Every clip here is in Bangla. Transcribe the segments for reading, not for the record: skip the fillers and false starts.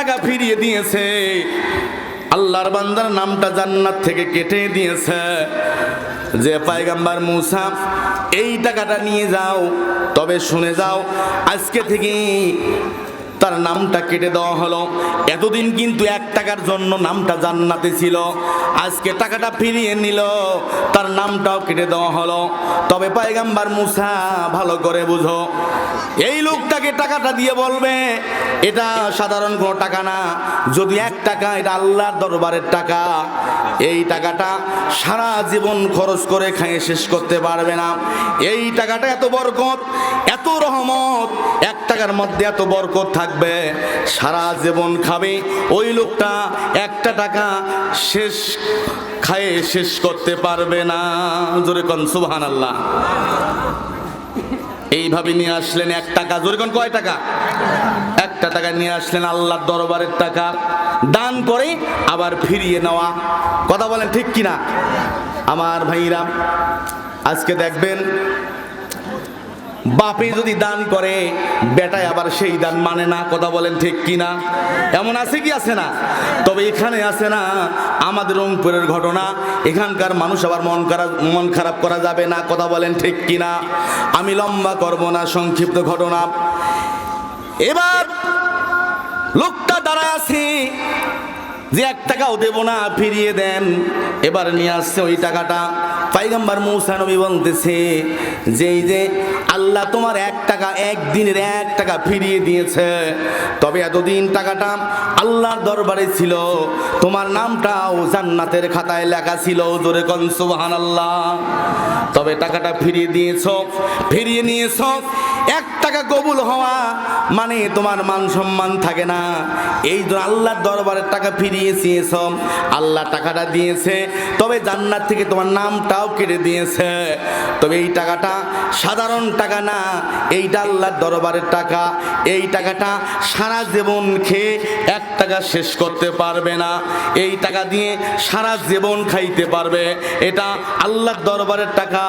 টাকা ফিরিয়ে দিয়েছে, আল্লাহর বান্দার নামটা জান্নাত থেকে কেটে দিয়েছে যে পয়গম্বর মূসা এই টাকাটা নিয়ে যাও, তবে শুনে যাও আজকে থেকে তার নামটা কেটে দেওয়া হলো। এতদিন কিন্তু 1 টাকার জন্য নামটা জান্নাতে ছিল, আজকে টাকাটা ফিরিয়ে নিল, তার নামটাও কেটে দেওয়া হলো। তবে পয়গম্বর মূসা ভালো করে বুঝো, এই লোকটাকে টাকাটা দিয়ে বলবে এটা সাধারণ কোনো টাকা না, যদি 1 টাকা, এটা আল্লাহর দরবারের টাকা, এই টাকাটা সারা জীবন খরচ করে খাইয়ে শেষ করতে পারবে না। এই টাকাটা এত বরকত, এত রহমত, 1 টাকার মধ্যে এত বরকত থাকবে, সারা জীবন খাবে ওই লোকটা 1টা টাকা শেষ খাইয়ে শেষ করতে পারবে না। জোরে কোন সুবহানাল্লাহ। এইভাবে নিয়ে আসলেন 1 টাকা, জোরে কোন কয় টাকা? 1টা টাকা নিয়ে আসলেন আল্লাহর দরবারের টাকা, দান করে আবার ফিরিয়ে নেওয়া। কথা বলেন ঠিক কিনা আমার ভাইরা? আজকে দেখবেন বাপে যদি দান করে, বেটায় আবার সেই দান মানে না। কথা বলেন ঠিক কিনা? এমন আছে কি আছে না? তবে এখানে আছে না আমাদের রংপুরের ঘটনা, এখানকার মানুষ আবার মন খারাপ করা যাবে না। কথা বলেন ঠিক কিনা? আমি লম্বা করব না, সংক্ষিপ্ত ঘটনা। এবার লোকটা দাঁড়ায় আছে যে 1 টাকাও দেব না, ফিরিয়ে দেন। এবার নিয়ে আসছে ওই টাকাটা। পয়গম্বর মূসা নবী বলতেছে যে এই যে আল্লাহ তোমার 1 টাকা, একদিনের 1 টাকা ফিরিয়ে দিয়েছে, তবে এতদিন টাকাটা আল্লাহর দরবারে ছিল, তোমার নামটাও জান্নাতের খাতায় লেখা ছিল। জোরে কোন সুবহানাল্লাহ। তবে টাকাটা ফিরিয়ে দিয়েছো, ফিরিয়ে নিয়েছো। 1 টাকা কবুল হওয়া মানে তোমার মান সম্মান থাকে না। এই জন্য আল্লাহর দরবারের টাকা ফিরিয়েছিস, আল্লাহ টাকাটা দিয়েছে, তবে জান্নাত থেকে তোমার নামটাও কেটে দিয়েছে। তবে এই টাকাটা সাধারণ টাকা না, এইটা আল্লাহর দরবারের টাকা। এই টাকাটা সারা জীবন খেয়ে 1 টাকা শেষ করতে পারবে না, এই টাকা দিয়ে সারা জীবন খাইতে পারবে। এটা আল্লাহর দরবারের টাকা,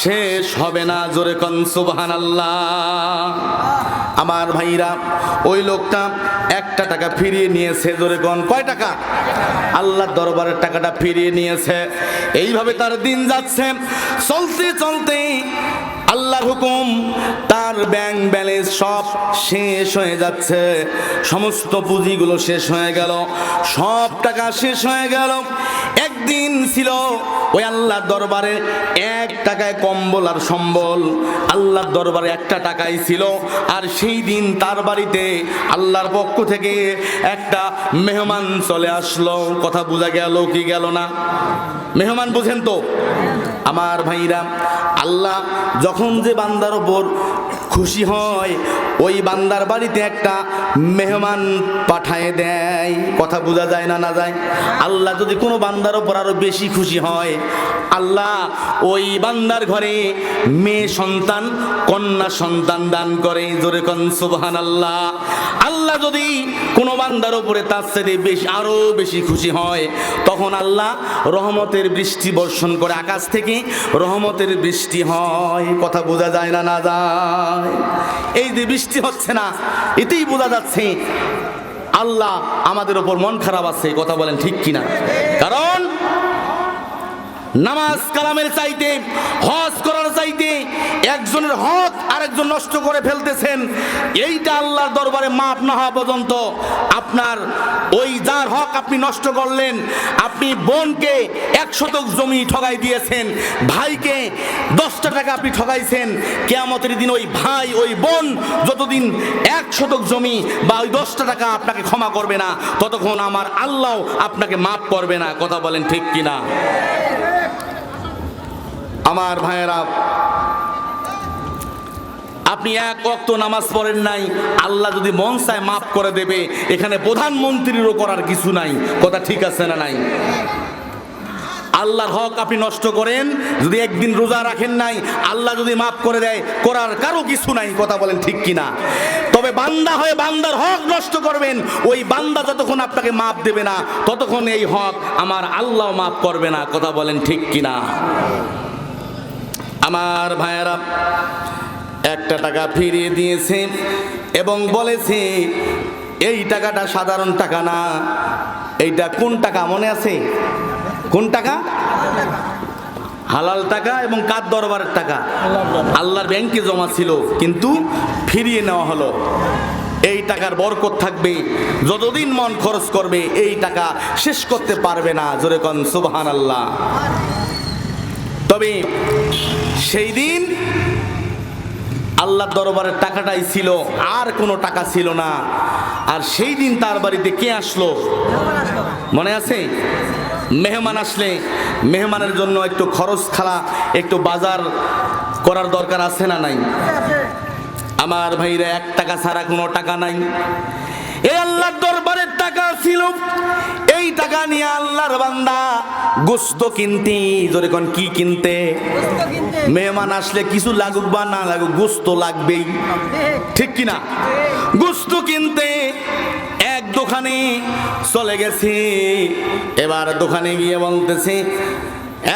শেষ হবে না। জোরে কোন সুবহানাল্লাহ। আমার ভাইরা, ওই লোকটা 1টা টাকা ফিরিয়ে নিয়েছে। জোরে কোন কয় টাকা? আল্লাহর দরবারের টাকাটা ফিরিয়ে নিয়েছে। এইভাবে তার দিন যাচ্ছে, চলতে চলতে আল্লাহর হুকুম, তার ব্যাংক ব্যালেন্স সব শেষ হয়ে যাচ্ছে, সমস্ত পুঁজিগুলো শেষ হয়ে গেল, সব টাকা শেষ হয়ে গেল। একদিন ছিল ওই আল্লাহর দরবারে 1 টাকায় কম্বল আর সম্বল, আল্লাহর দরবারে 1টা টাকাই ছিল। আর সেই দিন তার বাড়িতে আল্লাহর পক্ষ থেকে একটা মেহমান চলে আসলো। কথা বোঝা গেল কি গেল না? মেহমান বুঝেন তো আমার ভাইরা? আল্লাহ যখন যে বান্দার ওপর খুশি হয়, ওই বান্দার বাড়িতে একটা মেহমান পাঠায় দেয়। কথা বোঝা যায় না? না যায়? আল্লাহ যদি কোনো বান্দার ওপর আরো বেশি খুশি হয়, আল্লাহ ওই বান্দার ঘরে মেয়ে সন্তান, কন্যা সন্তান দান করে। জোরে কোন সুবহানাল্লাহ। আল্লাহ যদি কোনো বান্দার উপরে তার চেয়ে বেশি, আরো বেশি খুশি হয়, তখন আল্লাহ রহমতের বৃষ্টি বর্ষণ করে, আকাশ থেকে রহমতের বৃষ্টি হয়। কথা বোঝা যায় না? না যায়? এই যে বৃষ্টি হচ্ছে না, এতেই বোঝা যাচ্ছে আল্লাহ আমাদের উপর মন খারাপ আছে। কথা বলেন ঠিক কিনা? কারণ নামাজ কালামের চাইতে, হজ করার চাইতে একজনের হক আরেকজন নষ্ট করে ফেলতেছেন। এইটা আল্লাহর দরবারে মাপ না হওয়া পর্যন্ত আপনার ওই যার হক আপনি নষ্ট করলেন, আপনি বোনকে 1 শতক জমি ঠগাই দিয়েছেন, ভাইকে 10টা টাকা আপনি ঠগাইছেন, কিয়ামতের দিন ওই ভাই ওই বোন যতদিন 1 শতক জমি বা ওই 10টা টাকা আপনাকে ক্ষমা করবে না, ততক্ষণ আমার আল্লাহ আপনাকে মাফ করবে না। কথা বলেন ঠিক কিনা আমার ভাইয়েরা? আপনি 1 ওয়াক্ত নামাজ পড়েন নাই, আল্লাহ যদি মন চায় মাফ করে দেবে। এখানে প্রধানমন্ত্রীরও করার কিছু নাই। কথা ঠিক আছে না নাই? আল্লাহর হক আপনি নষ্ট করেন, যদি একদিন রোজা রাখেন নাই, আল্লাহ যদি মাফ করে দেয়, করার কারো কিছু নাই। কথা বলেন ঠিক কিনা? তবে বান্দা হয়ে বান্দার হক নষ্ট করবেন, ওই বান্দা যতক্ষণ আপনাকে মাফ দেবে না, ততক্ষণ এই হক আমার আল্লাহ মাফ করবে না। কথা বলেন ঠিক কিনা আমার ভাইয়েরা? 1টা টাকা ফিরিয়ে দিয়েছে এবং বলেছে এই টাকাটা সাধারণ টাকা না। এইটা কোন টাকা মনে আছে? কোন টাকা? হালাল টাকা এবং কার দরবারের টাকা? আল্লাহর ব্যাংকে জমা ছিল, কিন্তু ফিরিয়ে নেওয়া হলো। এই টাকার বরকত থাকবে, যতদিন মন খরচ করবে এই টাকা শেষ করতে পারবে না। জোরে কোন সুবহানাল্লাহ। তবে সেই দিন আল্লাহর দরবারের টাকাটাই ছিল, আর কোনো টাকা ছিল না। আর সেই দিন তার বাড়িতে কে আসলো মনে আছে? মেহমান আসলে মেহমানের জন্য একটু খরচ খালা, একটু বাজার করার দরকার আছে না নাই? আমার ভাইরা, 1 টাকা ছাড়া কোনো টাকা নাই। এই আল্লাহর দরবারের টাকা ছিল। এই টাকা নিয়ে আল্লাহর বান্দা গোশত কিনতে, জোরে কোন কি কিনতে? মেহমান আসলে কিছু লাগুক বা না লাগুক, গোশত লাগবেই, ঠিক কিনা? গোশত কিনতে এক দোকানে চলে গেছে। এবার দোকানে গিয়ে বলতেছে,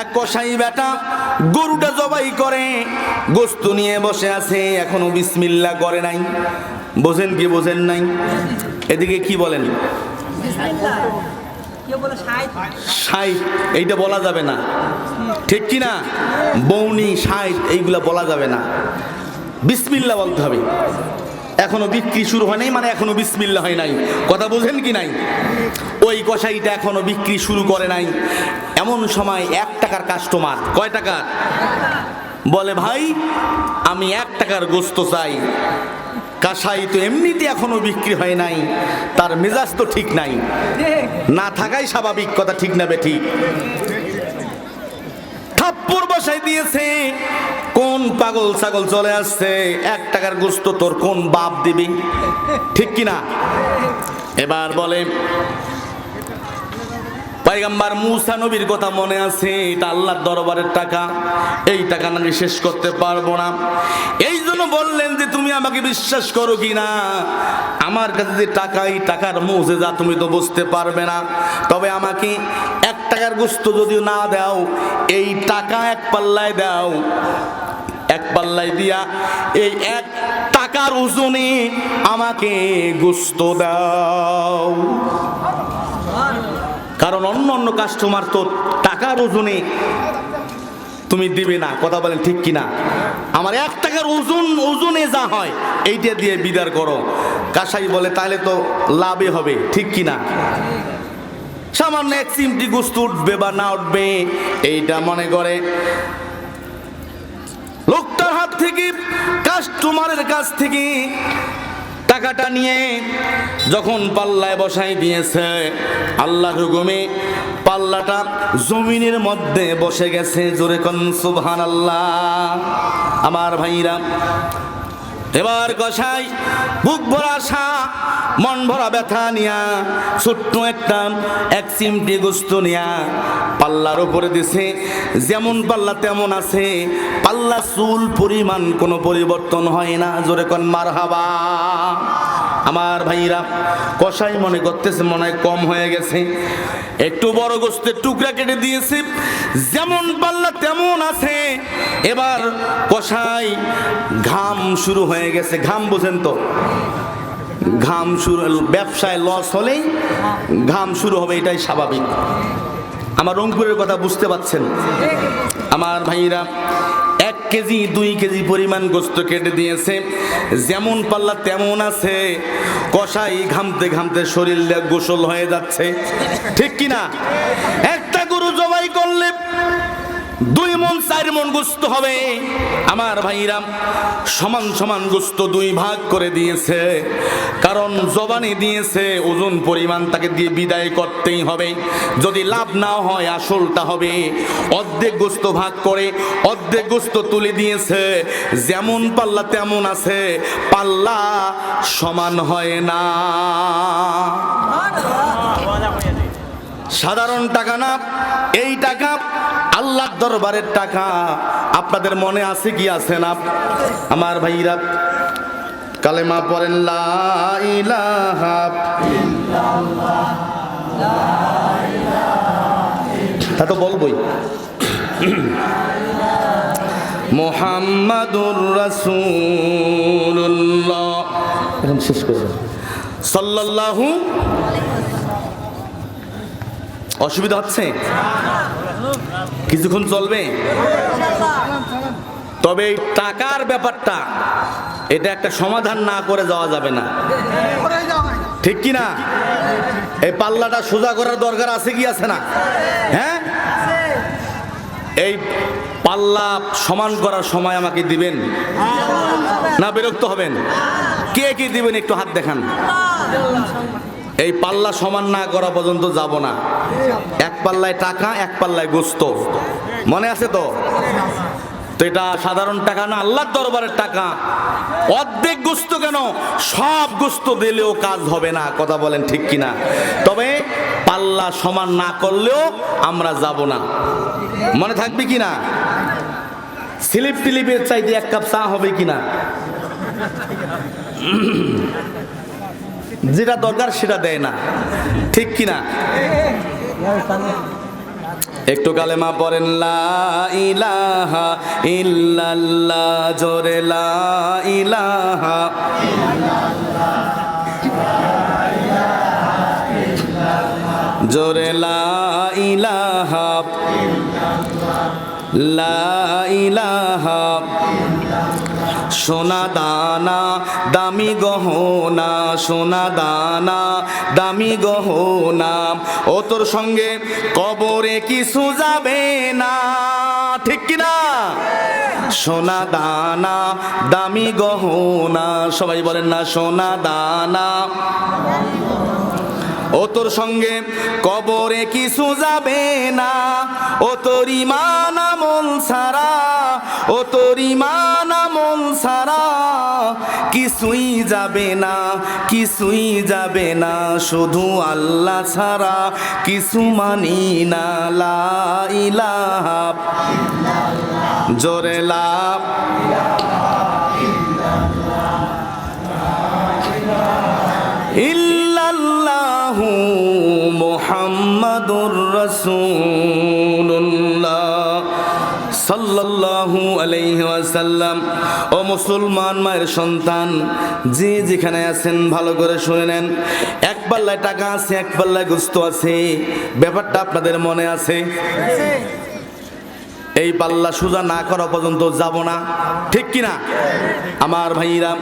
এক কসাই বেটা গরুটা জবাই করে গোশত নিয়ে বসে আছে, এখনো বিসমিল্লাহ করে নাই। বোঝেন কি বোঝেন নাই? এদিকে কি বলেন? ষাট, এইটা বলা যাবে না, ঠিক কিনা? বৌনি, ষাট, এইগুলা বলা যাবে না। বিসমিল্লাহ বলতে হবে। এখনো বিক্রি শুরু হয় নাই, মানে এখনো বিসমিল্লাহ হয় নাই। কথা বোঝেন কি নাই? ওই কসাইটা এখনো বিক্রি শুরু করে নাই। এমন সময় 1 টাকার কাস্টমার, কয় টাকার? বলে, ভাই আমি 1 টাকার গোশত চাই। কাসাই তো এমনিতে এখনো বিক্রি হয় নাই, তার মেজাজ তো ঠিক নাই, না থাকাই স্বাভাবিক। কথা ঠিক না বেঠিক? থাপ্পড় বসাই দিয়েছে। কোন পাগল ছাগল চলে আসছে, 1 টাকার গোশত তোর কোন বাপ দিবি, ঠিক কিনা? এবার বলে, পয়গম্বর মুসা নবীর কথা মনে আছে, এটা আল্লাহর দরবারের টাকা, এই টাকা আমি শেষ করতে পারবো না। এই জন্য বললেন যে তুমি আমাকে বিশ্বাস করো কিনা, আমার কাছে যে টাকা, এই টাকার মুজিজা তুমি তো বুঝতে পারবে না। তবে আমাকে 1 টাকার গোশত যদিও না দাও, এই টাকা 1 পাল্লায় দাও। 1 পাল্লায় দিয়া এই 1 টাকার ওজনে আমাকে গোশত দাও। কারণ অন্য অন্য কাস্টমার তো টাকার ওজনে তুমি দিবে না। কথা বলেন ঠিক কিনা? আমার 1 টাকার ওজনে যা হয় এইটা দিয়ে বিদার করো। কাসাই বলে, তাহলে তো লাভে হবে, ঠিক কিনা? সামান্য 1 চিমটি গোশত উঠবে বা না উঠবে এইটা মনে করে লোকটার হাত থেকে, কাস্টমারের কাছ থেকে টাকাটা নিয়ে যখন পাল্লায় বসাই দিয়েছে, আল্লাহর হুকুমে পাল্লাটা জমিনের মধ্যে বসে গেছে। জোরে কোন সুবহানাল্লাহ। আমার ভাইরা, এবার কসাই বুক ভরা আশা, মন ভরা ব্যথা নিয়া, ছোট্ট একটা 1 চিমটি গোশত নিয়া পাল্লার উপরে দিছে। যেমন পাল্লা তেমন আছে, পাল্লা চুল পরিমাণ কোনো পরিবর্তন হয় না। জোরে কোন মারহাবা। আমার ভাইরা, কসাই মনে করতেছে মনে হয় কম হয়ে গেছে, একটু বড় গোশতের টুকরা কেটে দিয়েছে। যেমন পাল্লা তেমন আছে। এবার কসাই ঘাম শুরু হয়ে গেছে। ঘাম বোঝেন তো? ঘাম শুরু, ব্যবসায় লস হলেই ঘাম শুরু হবে, এটাই স্বাভাবিক। আমার রংপুরের কথা বুঝতে পারছেন? আমার ভাইরা, 1 কেজি 2 কেজি পরিমাণ গোশত কেটে দিয়েছে। যেমন পাল্লা তেমন আছে। কসাই ঘামতে ঘামতে শরীর গোসল হয়ে যাচ্ছে, ঠিক কিনা? একটা গরু জবাই করলে 2 মণ 4 মণ গোশত হবে। আমার ভাইরা, সমান সমান গোশত 2 ভাগ করে দিয়েছে। কারণ জবানি দিয়েছে, ওজন পরিমাণ তাকে দিয়ে বিদায় করতেই হবে। যদি লাভ না হয় আসলটা হবে। অর্ধেক গোশত ভাগ করে অর্ধেক গোশত তুলে দিয়েছে। যেমন পাল্লা তেমন আছে, পাল্লা সমান হয় না। সাধারণ টাকা না, এই টাকা আল্লাহর দরবারের টাকা। আপনাদের মনে আছে কি আছে না? আমার ভাইরা, কালেমা পড়েন, লা ইলাহা ইল্লাল্লাহ, তা তো বলবই। মুহাম্মাদুর রাসূলুল্লাহ, এখন শেষ করে সাল্লাল্লাহু। অসুবিধা হচ্ছে? কিছুক্ষণ চলবে। তবে এই টাকার ব্যাপারটা, এটা একটা সমাধান না করে যাওয়া যাবে না, ঠিক কি না? এই পাল্লাটা সোজা করার দরকার আছে কি আছে না? হ্যাঁ, এই পাল্লা সমান করার সময় আমাকে দিবেন না বিরক্ত হবেন? কে কে দিবেন একটু হাত দেখান। এই পাল্লা সমান না করা পর্যন্ত যাব না। এক পাল্লায় টাকা, এক পাল্লায় গোস্ত, মনে আছে তো? তো এটা সাধারণ টাকা না, আল্লাহর দরবারের টাকা। অর্ধেক গোস্ত কেন, সব গোস্ত দিলেও কাজ হবে না, কথা বলেন ঠিক কিনা? তবে পাল্লা সমান না করলেও আমরা যাব না, মনে থাকবে কিনা? স্লিপ টিলিপের চাইতে এক কাপ চা হবে কিনা? যেটা দরকার সেটা দেয় না, ঠিক কিনা? একটু কালেমা পড়েন, লা ইলাহা ইল্লাল্লাহ, জোরে লা ইলাহা। জোরে লা ইলাহা, লা ইলাহা। সোনা দানা দামি গহনা, সোনা দানা দামি গহনা, ও তোর সঙ্গে কবরে কিছু যাবে না, ঠিক কিনা? সোনা দানা দামি গহনা, সবাই বলেন না, সোনা দানা। ও তোর সঙ্গে কবরে কিছু যাবে না, ও তোর ঈমান আমল ছাড়া, ও তোর ঈমান আমল ছাড়া কিছুই যাবে না, কিছুই যাবে না, শুধু আল্লাহ ছাড়া কিছু মানি না। লা ইলাহা, জোরে লা। ইল্লাল্লাহু মুহাম্মাদুর রাসূলুল্লাহ সাল্লাল্লাহু আলাইহি ওয়াসাল্লাম। ও মুসলমান মায়ের সন্তান, যে যেখানে আছেন ভালো করে শুনে নেন। এক পাল্লায় টাকা আছে, এক পাল্লায় গোস্ত আছে, ব্যাপারটা আপনাদের মনে আছে? এই পাল্লা সোজা না করা পর্যন্ত যাব না, ঠিক কিনা আমার ভাইরা?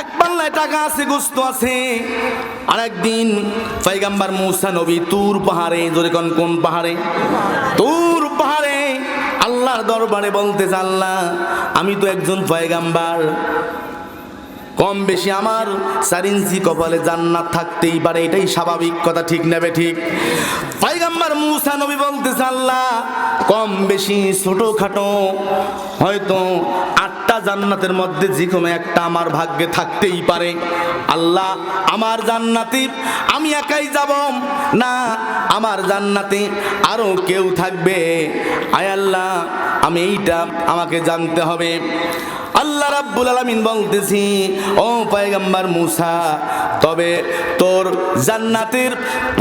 এক পাল্লায় টাকা আছে, গোস্ত আছে। আর একদিন পয়গম্বর মুসা নবী তুর পাহাড়ে, জোরে কোন পাহাড়ে? তুর পাহাড়ে আল্লাহর দরবারে বলতেছে, আল্লাহ আমি তো একজন পয়গম্বর, কম বেশি আমার 4 ইঞ্চি কপালে জান্নাত থাকতেই পারে, এটাই স্বাভাবিক কথা, ঠিক নেবে ঠিক? পয়গম্বর মুসা নবী বলতেছে, আল্লাহ কম বেশি ছোটখাটো হয়তো 8টা জান্নাতের মধ্যে যে কোনো একটা আমার ভাগ্যে থাকতেই পারে। আল্লাহ আমার জান্নাতে আমি একাই যাব না, আমার জান্নাতে আরো কেউ থাকবে। আয় আল্লাহ, আমি এইটা আমাকে জানতে হবে। আল্লাহ রাব্বুল আলামিন বলতেছি, ও পয়গম্বর মুসা, তবে তোর জান্নাতের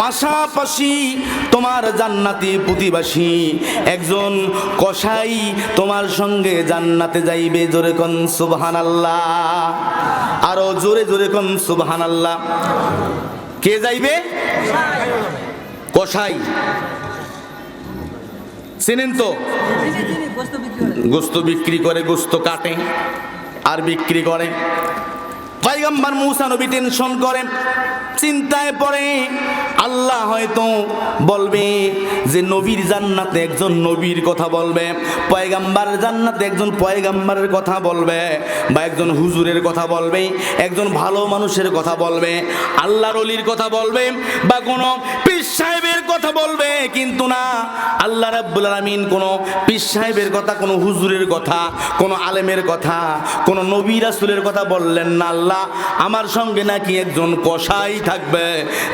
পাশাপাশি তোমার জান্নাতি প্রতিবাসী একজন কসাই তোমার সঙ্গে জান্নাতে যাইবে। জোরে কোন সুবহানাল্লাহ, আরো জোরে জোরে কোন সুবহানাল্লাহ। কে যাইবে? কসাই, চিনেন তো? গোস্ত বিক্রি করে, গোস্ত কাটে আর বিক্রি করে। পয়গম্বর মুসা নবী টেনশন করেন, চিন্তায় পড়ে। আল্লাহ হয়তো বলবে যে নবীর জান্নাতে একজন নবীর কথা বলবে, পয়গম্বর জান্নাতে একজন পয়গম্বরের কথা বলবে, বা একজন হুজুরের কথা বলবে, একজন ভালো মানুষের কথা বলবে, আল্লাহর ওলির কথা বলবে, বা কোনো পীর সাহেবের কথা বলবে। কিন্তু না, আল্লাহ রাব্বুল আলামিন কোনো পীর সাহেবের কথা, কোনো হুজুরের কথা, কোনো আলেমের কথা, কোনো নবী রাসূলের কথা বললেন না। আল্লাহ আমার সঙ্গে নাকি একজন কসাই থাকবে,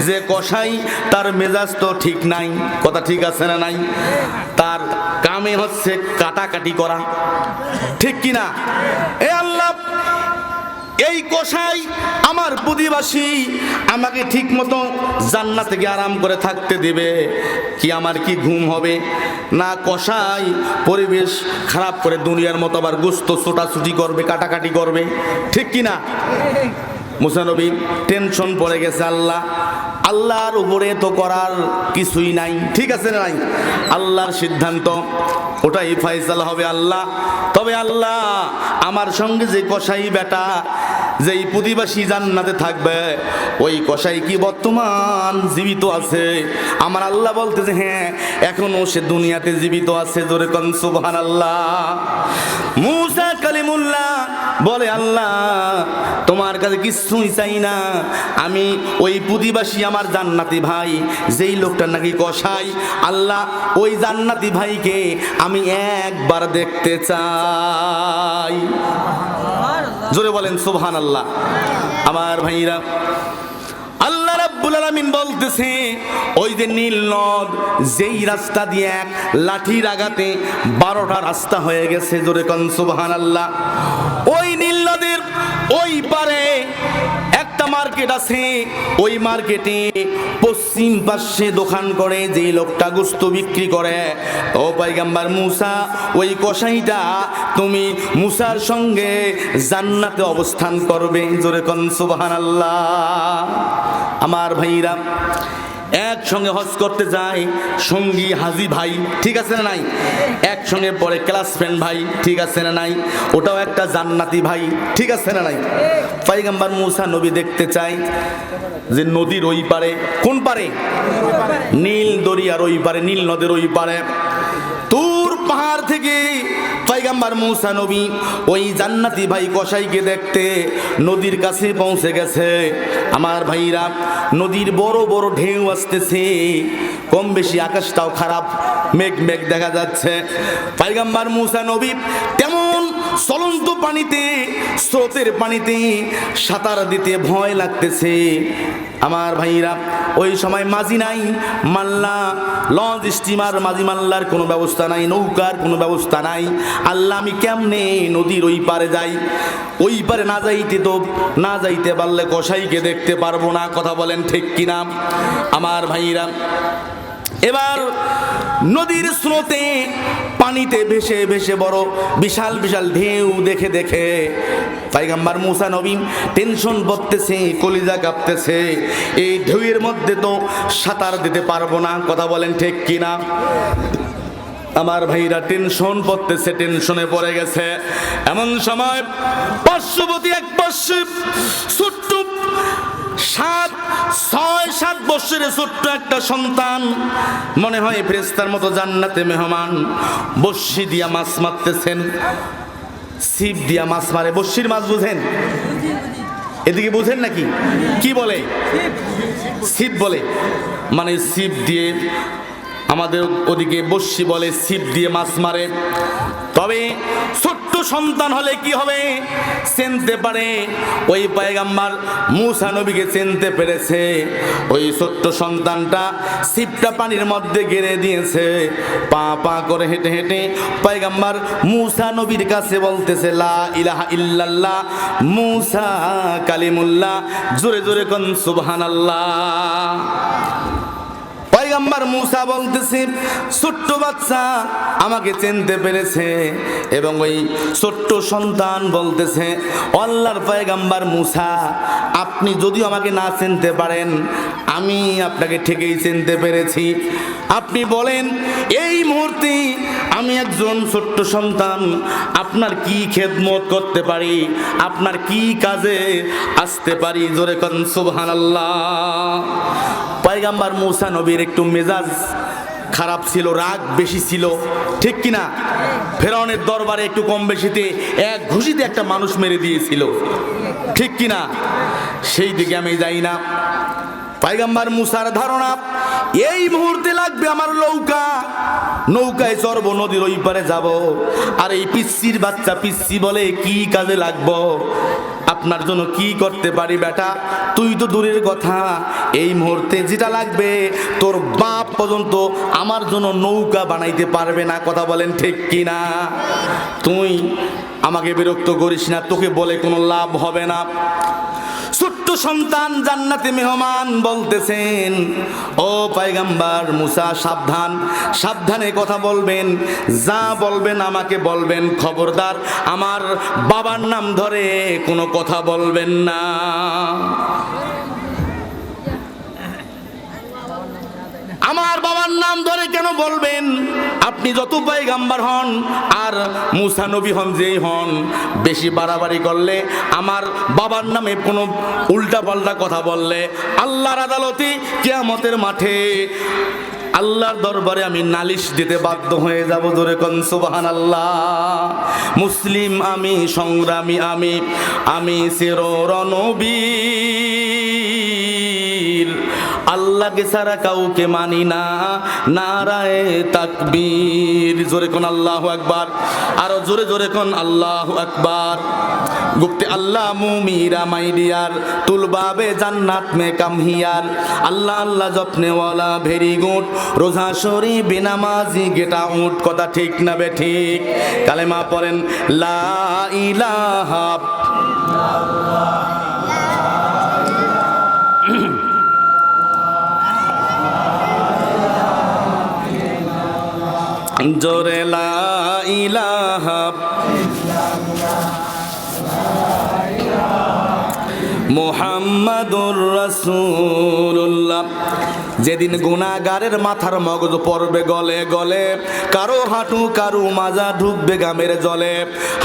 যে কসাই তার মেজাজ তো ঠিক নাই, কথা ঠিক আছে না নাই? তার কামে হচ্ছে কাটাকাটি করা, ঠিক কিনা? এ আল্লাহ, এই কসাই আমার প্রতিবাসী আমাকে ঠিক মতো জান্নাতে গিয়ে আরাম করে থাকতে দেবে কি? আমার কি ঘুম হবে না? কসাই পরিবেশ খারাপ করে দুনিয়ার মতো আবার গোস্ত ছোটাছুটি করবে, কাটাকাটি করবে, ঠিক কিনা? মুসা নবী টেনশন পড়ে গেছে, আল্লাহর উপরে তো করার কিছুই নাই, ঠিক আছে না নাই, আল্লাহর সিদ্ধান্ত, ওটাই ফয়সালা হবে আল্লাহ। তবে আল্লাহ আমার সঙ্গে যে কসাই বেটা, যেই প্রতিবাসী জান্নাতে থাকবে, ওই কসাই কি বর্তমান জীবিত আছে? আমার আল্লাহ বলতেছে হ্যাঁ, এখনো সে দুনিয়াতে জীবিত আছে। জোরে কোন সুবহানাল্লাহ। মুসা কালিমুল্লাহ বলে, আল্লাহ তোমার কাছে কিছুই চাই না, আমি ওই প্রতিবাসী আমার জান্নাতি ভাই, যেই লোকটা নাকি কসাই, আল্লাহ ওই জান্নাতি ভাইকে আমি একবার দেখতে চাই। জোরে বলেন সুবহানাল্লাহ। আমার ভাইরা, আল্লাহ রাব্বুল আলামিন বলতেছে, ওই যে নীল নদ, যেই রাস্তা দিয়ে এক লাঠির আঘাতে 12টা রাস্তা হয়ে গেছে, জোরে কোন সুবহানাল্লাহ। ওই নীল নদীর ওই পারে একটা মার্কেট আছে, ওই মার্কেটে পশ্চিম পাশে দোকান করে যেই লোকটা গোশত বিক্রি করে, ও পয়গম্বর মুসা, ওই কসাইটা তুমি মুসার সঙ্গে জান্নাতে অবস্থান করবে। জোরে কোন সুবহানাল্লাহ। আমার ভাইরা, একসঙ্গে হজ করতে যায় সঙ্গী হাজি ভাই, ঠিক আছে না নাই, একসঙ্গে পরে ক্লাস ফ্রেন্ড ভাই, ঠিক আছে না নাই, ওটাও একটা জান্নাতি ভাই, ঠিক আছে না নাই। পয়গম্বর মুসা নবী দেখতে চাই যে নদীর ওই পারে, কোন পারে? নীল দরিয়ার ওই পারে, নীল নদের ওই পারে, তুর পাহাড় থেকে পয়গম্বর মুসা নবী ওই জান্নাতি ভাই কসাইকে দেখতে নদীর কাছে পৌঁছে গেছে। আমার ভাইরা, নদীর বড় বড় ঢেউ আসতেছে, কম বেশি আকাশটাও খারাপ, মেঘ মেঘ দেখা যাচ্ছে। পয়গম্বর মুসা নবী তেমন চলন্ত পানিতে, স্রোতের পানিতে সাঁতার দিতে ভয় লাগতেছে। আমার ভাইরা, ওই সময় মাঝি নাই, মাল্লা, লঞ্চ, স্টিমার, মাঝি মাল্লার কোনো ব্যবস্থা নাই, নৌকার কোনো ব্যবস্থা নাই। আল্লাহ আমি কেমনে নদীর ওই পারে যাই? ওই পারে না যাইতে পারলে কসাইকে দেখতে পারবো না। কথা বলেন ঠিক কিনা? আমার ভাইরা, এবার নদীর স্রোতে পানিতে ভেসে ভেসে বড় বিশাল বিশাল ঢেউ দেখে দেখে পয়গম্বর মুসা নবী টেনশন করতেছে, কলিজা কাঁপতেছে, এই ঢেউয়ের মধ্যে তো সাঁতার দিতে পারবো না। কথা বলেন ঠিক কিনা? আমার ভাইরা টেনশন পড়তেছে, টেনশনে পড়ে গেছে। এমন সময় পার্শ্ববর্তী এক পাশে ছোট্ট 6-7 বছরের ছোট্ট একটা সন্তান, মনে হয় ফেরেশতার মতো জান্নাতে মেহমান, বড়শি দিয়া মাছ মারতেছেন। ছিপ দিয়া মাছ মারে, বড়শির মাছ বুঝেন? এদিকে বুঝেন নাকি? কি বলে? ছিপ বলে, মানে ছিপ দিয়ে, আমাদের ওদিকে বড়শি বলে, ছিপ দিয়ে মাছ মারে। তবে ছোট্ট সন্তান হলে কি হবে? চিনতে পারে। ওই পয়গম্বর মুসা নবীকে চিনতে পেরেছে। ওই ছোট্ট সন্তানটা ছিপটা পানির মধ্যে গেড়ে দিয়েছে, পা পা করে হেঁটে হেঁটে পয়গম্বর মুসা নবীর কাছে বলতেছে, লা ইলাহা ইল্লাল্লাহ মুসা কালিমুল্লাহ। জোরে জোরে কোন সুবহানাল্লাহ। পয়গম্বর মুসা বলতেছে, ছোট্ট বাচ্চা আমাকে চিনতে পেরেছে। এবং ওই ছোট্ট সন্তান বলতেছে, আল্লাহর পয়গম্বর মুসা, আপনি যদিও আমাকে না চিনতে পারেন, আমি আপনাকে ঠিকই চিনতে পেরেছি। আপনি বলেন, এই মুহূর্তে আমি একজন ছোট্ট সন্তান, আপনার কি খেদমত করতে পারি, আপনার কি কাজে আসতে পারি? জোরে কোন সুবহানাল্লাহ। পয়গম্বর মুসা নবীর একটু মেজাজ খারাপ ছিল, রাগ বেশি ছিল, ঠিক কিনা? ফেরাউনের দরবারে একটু কম বেশিতে এক ঘুষিতে একটা মানুষ মেরে দিয়েছিল, ঠিক কিনা? সেই দিকে আমি যাই না। পয়গম্বর মুসার ধারণা, এই মুহূর্তে লাগবে আমার নৌকায় চড়বো, নদীর ওই পারে যাব। আর এই পিচ্ছির বাচ্চা পিচ্ছি বলে কি কাজে লাগবো? আপনার জন্য কি করতে পারি বেটা? তুই তো দূরের কথা, এই মুহূর্তে যেটা লাগবে, তোর বাপ পর্যন্ত আমার জন্য নৌকা বানাইতে পারবে না। কথা বলেন ঠিক কিনা? তুই আমাকে বিরক্ত করিস না, তোকে বলে কোনো লাভ হবে না। ছোট্ট সন্তান জান্নাতে মেহমান বলতেছেন, ও পয়গম্বর মুসা সাবধান, সাবধানে কথা বলবেন, যা বলবেন আমাকে বলবেন, খবরদার আমার বাবার নাম ধরে কোনো কথা বলবেন না। আমার বাবার নাম ধরে কেন বলবেন? আপনি যত পয়গম্বর হন আর মুসা নবী হন যেই হন, বেশি বাড়াবাড়ি করলে, আমার বাবার নামে কোনো উল্টাপাল্টা কথা বললে, আল্লাহর আদালতে কিয়ামতের মাঠে আল্লাহর দরবারে আমি নালিশ দিতে বাধ্য হয়ে যাব। ধরে কোন সুবহানাল্লাহ। মুসলিম আমি, সংগ্রামী আমি, আমি চির রণবীর, আল্লাহকে ছাড়া কাউকে মানি না, নারায়ে তাকবীর। জোরে কোন আল্লাহু আকবার, আরো জোরে জোরে কোন আল্লাহু আকবার। গুপ্তে আল্লাহ মুমিরা মাই ডিয়ার, তুলবাবে জান্নাত মে কাম হিয়ার, আল্লাহ আল্লাহ জপনে ওয়ালা ভেরি গুড, রোজা শরী বেনামাজি গেটা উঠ। কথা ঠিক না বে ঠিক? কালেমা পড়েন লা ইলাহা জোরে লা ইলাহা মুহাম্মাদুর রাসূলুল্লাহ। যেদিন গুনাহগারের মাথার মগজ পড়বে গলে গলে, কারো হাঁটু কারো মাজা ঢুকবে গামের জলে,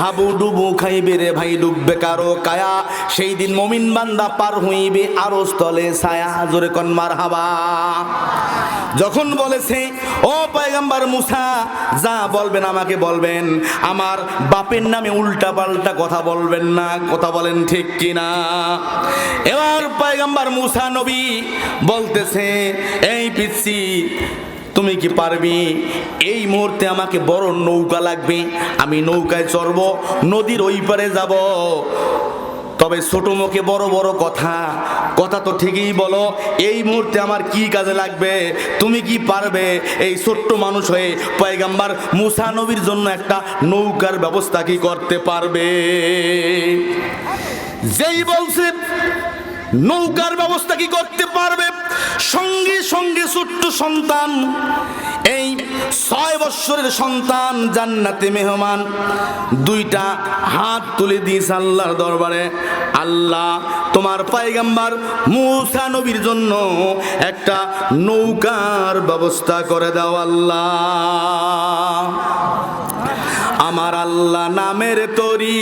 হাবু ডুবু খাইবে রে ভাই ডুববে কারো কায়া, সেই দিন মুমিন বান্দা পার হইবে আরশ তলে ছায়া। জোরে কোন মারহাবা। যখন বলেছে, ও পয়গম্বর মুসা যা বলবেন আমাকে বলবেন, আমার বাপের নামে উল্টা পাল্টা কথা বলবেন না। কথা বলেন ঠিক কিনা? এবার পয়গম্বর মুসা নবী বলতেছে, এই পিচ্ছি তুমি কি পারবি? এই মুহূর্তে আমাকে বড় নৌকা লাগবে, আমি নৌকায় চড়বো, নদীর ওই পারে যাব। তবে ছোট মুখে বড় বড় কথা, কথা তো ঠিকই বলো, এই মুহূর্তে আমার কি কাজে লাগবে? তুমি কি পারবে এই ছোট্ট মানুষ হয়ে পয়গম্বর মুসা নবীর জন্য একটা নৌকার ব্যবস্থা কি করতে পারবে? যেই বলছে নৌকার ব্যবস্থা কি করতে পারবে, সঙ্গে সঙ্গে ছোট্ট সন্তান, এই 6 বৎসরের সন্তান জান্নাতে মেহমান, দুইটা হাত তুলে দিয়েছে আল্লাহর দরবারে, আল্লাহ তোমার পয়গম্বর মুসা নবীর জন্য একটা নৌকার ব্যবস্থা করে দাও আল্লাহ। আমার আল্লাহ নামের তরি,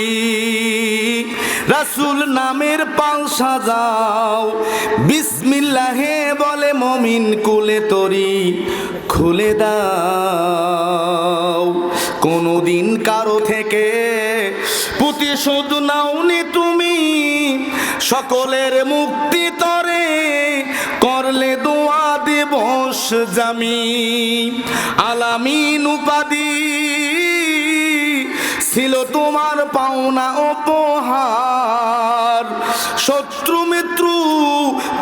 রাসূল নামের পাল সাজাও, বিসমিল্লাহে বলে মমিন কুলে তরি খুলে দাও। কোনদিন কারো থেকে প্রতিশোধ নাওনি তুমি, সকলের মুক্তি তরে করলে দোয়া দিবস জামি, আলামিন উপাধি ছিল তোমার পাওনা উপহার, শত্রু মিত্র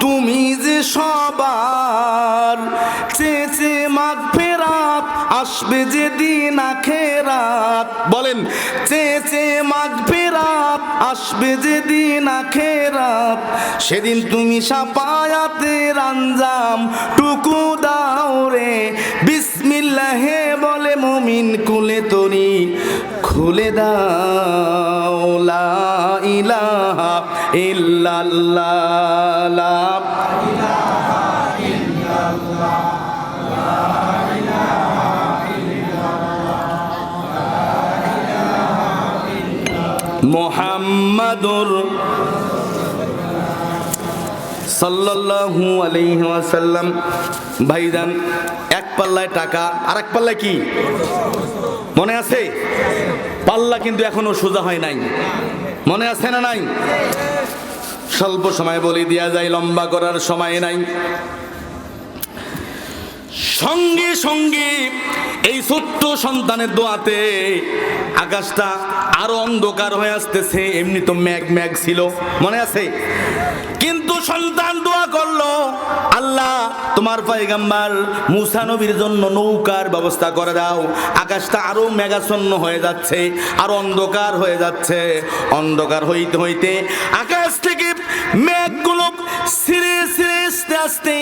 তুমি যে সবার, চেচে মাগফিরাত আসবে যেদিন আখেরাত। বলেন, চেচে মাগফিরাত আসবে যেদিন আখেরাত, সেদিন তুমি শাফায়াতের আঞ্জাম টুকু দাও রে, বিসমিল্লাহে বলে মুমিন কুলে তরি খুলে দাও। লা ইলাহা ইল্লাল্লাহ, লা ইলাহা ইল্লাল্লাহ, লা ইলাহা ইল্লাল্লাহ, লা ইলাহা ইল্লাল্লাহ, মুহাম্মাদুর সাল্লাল্লাহু আলাইহি ওয়াসাল্লাম। ভাইজান, এক পাল্লায় টাকা আর এক পাল্লায় কি মনে আছে? পাল্লা কিন্তু এখনো সোজা হয় নাই, মনে আছে না নাই? স্বল্প সময় বলে দেয়া যায়, লম্বা করার সময় নাই। সঙ্গে সঙ্গে এই ছোট্ট সন্তানের দোয়াতে আকাশটা আরো অন্ধকার হয়ে আসতেছে। এমনি তো মেঘ মেঘ ছিল, মনে আছে? কিন্তু সন্তান দোয়া করলো, আল্লাহ তোমার পয়গম্বর মুসা নবীর জন্য নৌকার ব্যবস্থা করে দাও। আকাশটা আরো মেঘাচ্ছন্ন হয়ে যাচ্ছে, আরো অন্ধকার হয়ে যাচ্ছে। অন্ধকার হইতে হইতে আকাশ থেকে মেঘগুলো ছিঁড়ে ছিঁড়ে আস্তে আস্তে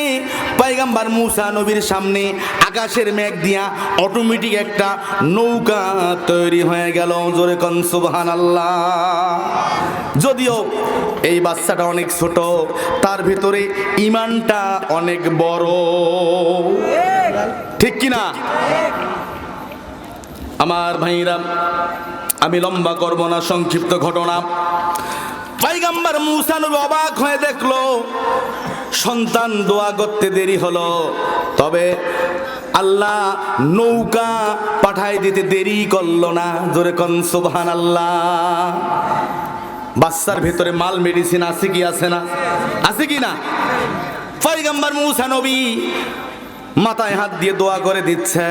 পয়গম্বর মুসা নবীর সামনে আকাশের মেঘ দিয়া অটোমেটিক একটা নৌকা তৈরি হয়ে গেল। জোরে কোন সুবহানাল্লাহ। যদিও এই বাচ্চাটা অনেক ছোট, তার ভিতরে ঈমানটা অনেক বড়, ঠিক কিনা? আমার ভাইরা, আমি লম্বা করব না, সংক্ষিপ্ত ঘটনা। পয়গম্বর মুসা নবী অবাক হয়ে দেখলো সন্তান দোয়া করতে দেরি হলো, তবে আল্লাহ নৌকা পাঠায় দিতে দেরি করলো না। জোরে কোন সুবহানাল্লাহ। বাচ্চার ভিতরে মাল মেডিসিন আছে কি আছে না? আছে কি না? পয়গম্বর মুসা নবী মাথায় হাত দিয়ে দোয়া করে দিচ্ছে,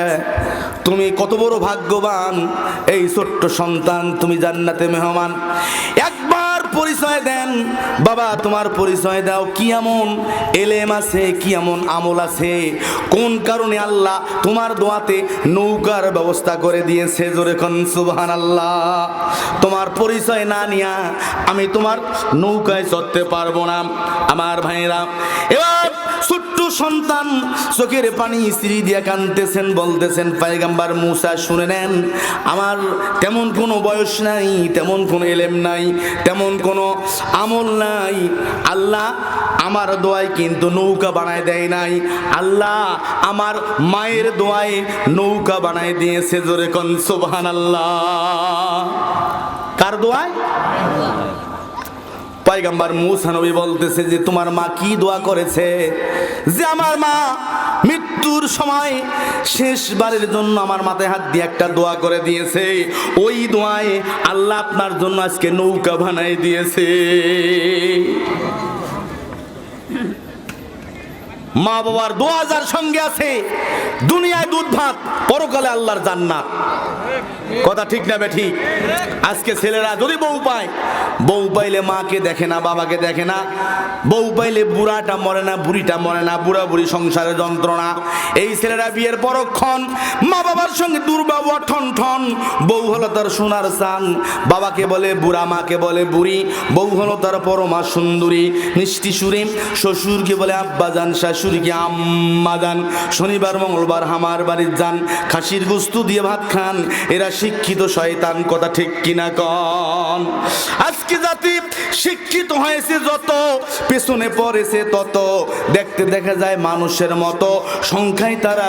তুমি কত বড় ভাগ্যবান, এই ছোট্ট সন্তান, তুমি জান্নাতে মেহমান। একবার পরিচয় দেন বাবা, তোমার পরিচয় দাও, কি এমন এলেম আছে, কি এমন আমল আছে, কোন কারণে আল্লাহ তোমার দোয়াতে নৌকার ব্যবস্থা করে দিয়েছে। জোরে কোন সুবহানাল্লাহ। তোমার পরিচয় না নিয়া আমি তোমার নৌকায় চড়তে পারবো না। আমার ভাইরা, এবার ছোট্ট সন্তান চোখের পানি স্ত্রী দিয়ে কাঁদতেছেন, বলতেছেন, পয়গম্বর মুসা শুনে নেন, আমার তেমন কোনো বয়স নাই, তেমন কোনো এলেম নাই, তেমন কোনো আমল নাই, আল্লাহ আমার দোয়ায় কিন্তু নৌকা বানায় দেয় নাই, আল্লাহ আমার মায়ের দোয়ায় নৌকা বানায় দিয়েছে। জোরে কোন সুবহানাল্লাহ। কার দোয়ায়? পয়গম্বর মুসা নবী বলতেছে যে তোমার মা কি দোয়া করেছে, যে আমার মা মৃত্যুর সময় শেষবারের জন্য আমার মাথায় হাত দিয়ে একটা দোয়া করে দিয়েছে, ওই দোয়ায় আল্লাহ আপনার জন্য আজকে নৌকা বানাই দিয়েছে। মা বাবার দোয়া যার সঙ্গে আছে, দুনিয়ায় দুধ ভাত, পরকালে আল্লাহর জান্নাত। কথা ঠিক না বে ঠিক? আজকে ছেলেরা যদি বউ পায়, বউ পাইলে মাকে দেখে না, বাবাকে দেখে না, বউ পাইলে বুড়াটা মরে না, বুড়িটা মরে না, বুড়া বুড়ি সংসারের যন্ত্রণা। এই ছেলেরা বিয়ের পরক্ষণ মা বাবার সঙ্গে দুর্ব্যবহার, ঠন ঠন। বউ হলো তার সোনার চান, বাবাকে বলে বুড়া, মাকে বলে বুড়ি। বউ হলো তার পরমা সুন্দরী, মিষ্টি সুরে। শ্বশুরকে বলে আব্বা জান, শাশুড়িকে আম্মা জান। শনিবার মঙ্গলবার হামার বাড়ির যান, খাসির গোস্ত দিয়ে ভাত খান। এরা শিক্ষিত শয়তান। কথা ঠিক কিনা কন? আজকে জাতি শিক্ষিত হয়েছে যত, পেছনে পড়েছে তত, দেখতে দেখা যায় মানুষের মতো, সংখ্যায় তারা